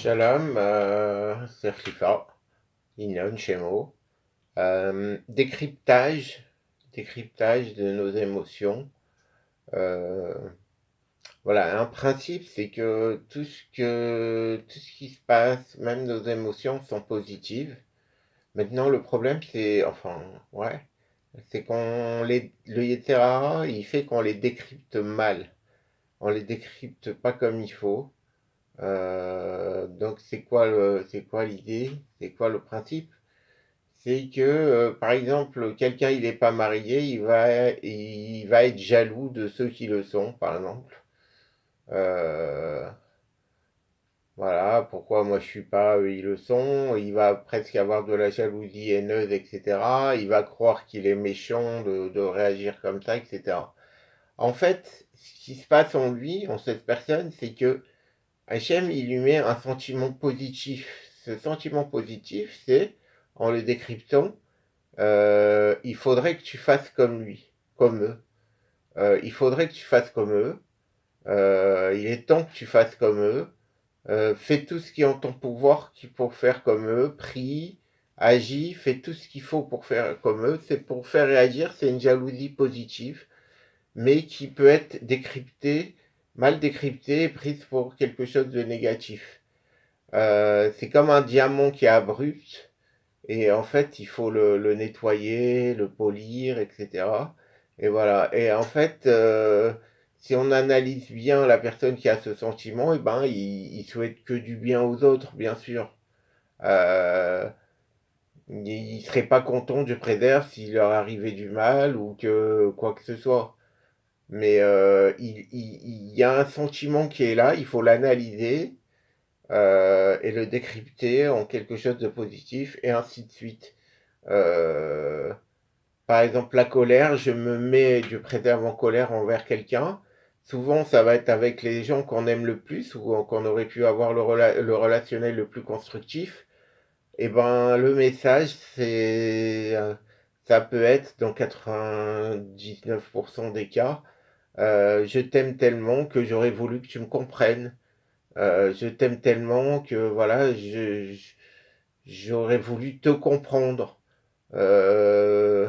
Shalom, c'est Khalifa, Inon, Shemo. Décryptage de nos émotions. Euh, voilà, un principe, c'est que tout ce qui se passe, même nos émotions, sont positives. Maintenant, le problème, c'est le Yetzirah, il fait qu'on les décrypte mal. On les décrypte pas comme il faut. Donc c'est quoi l'idée? C'est quoi le principe? C'est que par exemple quelqu'un il n'est pas marié, il va être jaloux de ceux qui le sont, par exemple. Euh, voilà, pourquoi moi je suis pas, eux ils le sont. Il va presque avoir de la jalousie haineuse, etc. Il va croire qu'il est méchant de réagir comme ça, etc. En fait, ce qui se passe en lui, en cette personne, c'est que Hachem, il lui met un sentiment positif. Ce sentiment positif, c'est, en le décryptant, il faudrait que tu fasses comme lui, comme eux. Il faudrait que tu fasses comme eux. Il est temps que tu fasses comme eux. Fais tout ce qui est en ton pouvoir pour faire comme eux. Prie, agis, fais tout ce qu'il faut pour faire comme eux. C'est pour faire réagir, c'est une jalousie positive, mais qui peut être décryptée, mal décryptée et prise pour quelque chose de négatif. C'est comme un diamant qui est abrupt et en fait il faut le nettoyer, le polir, etc. Et voilà. Et en fait, si on analyse bien la personne qui a ce sentiment, et ben il souhaite que du bien aux autres, bien sûr. Euh, il serait pas content, je préserve, s'il leur arrivait du mal ou que quoi que ce soit. Mais il y a un sentiment qui est là, il faut l'analyser et le décrypter en quelque chose de positif, et ainsi de suite. Euh, Par exemple, la colère, je préserve en colère envers quelqu'un. Souvent, ça va être avec les gens qu'on aime le plus ou qu'on aurait pu avoir le relationnel le plus constructif. Et ben, le message, ça peut être dans 99% des cas, je t'aime tellement que j'aurais voulu que tu me comprennes. Je t'aime tellement que voilà, j'aurais voulu te comprendre. Euh,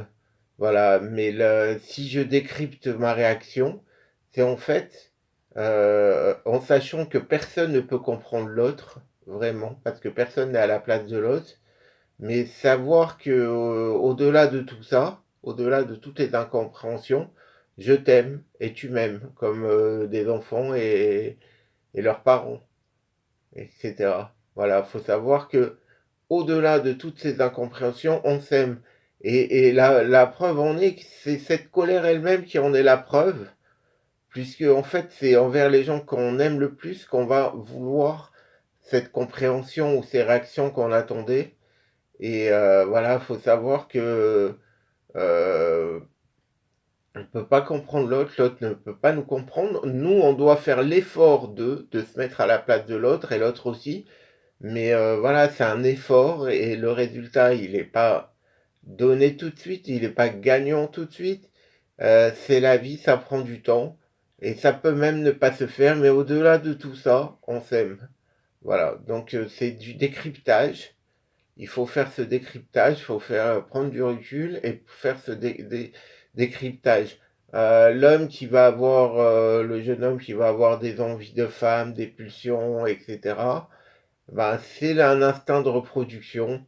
voilà, mais si je décrypte ma réaction, c'est en fait en sachant que personne ne peut comprendre l'autre, vraiment, parce que personne n'est à la place de l'autre, mais savoir que au-delà de tout ça, au-delà de toutes les incompréhensions, je t'aime et tu m'aimes, comme des enfants et leurs parents, etc. Voilà, faut savoir que au-delà de toutes ces incompréhensions, on s'aime. Et la preuve en est que c'est cette colère elle-même qui en est la preuve, puisque en fait c'est envers les gens qu'on aime le plus qu'on va vouloir cette compréhension ou ces réactions qu'on attendait. Et voilà, faut savoir que euh, on ne peut pas comprendre l'autre, l'autre ne peut pas nous comprendre. Nous, on doit faire l'effort de se mettre à la place de l'autre et l'autre aussi. Mais voilà, c'est un effort et le résultat, il n'est pas donné tout de suite, il n'est pas gagnant tout de suite. C'est la vie, ça prend du temps et ça peut même ne pas se faire, mais au-delà de tout ça, on s'aime. Voilà, donc c'est du décryptage. Il faut faire ce décryptage, il faut prendre du recul et faire ce décryptage. Le jeune homme qui va avoir des envies de femme, des pulsions, etc. Ben, c'est un instinct de reproduction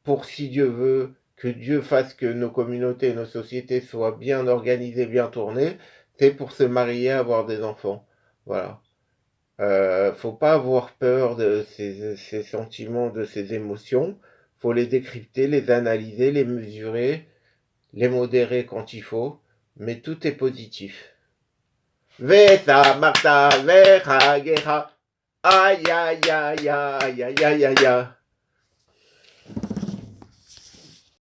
pour, si Dieu veut, que Dieu fasse que nos communautés et nos sociétés soient bien organisées, bien tournées, c'est pour se marier, avoir des enfants. Voilà. Faut pas avoir peur de ces sentiments, de ces émotions. Faut les décrypter, les analyser, les mesurer, les modérer quand il faut, mais tout est positif. Vesa Martha Vecha Gecha. Aïe aïe aïe aïe aïe aïe aïe aïe.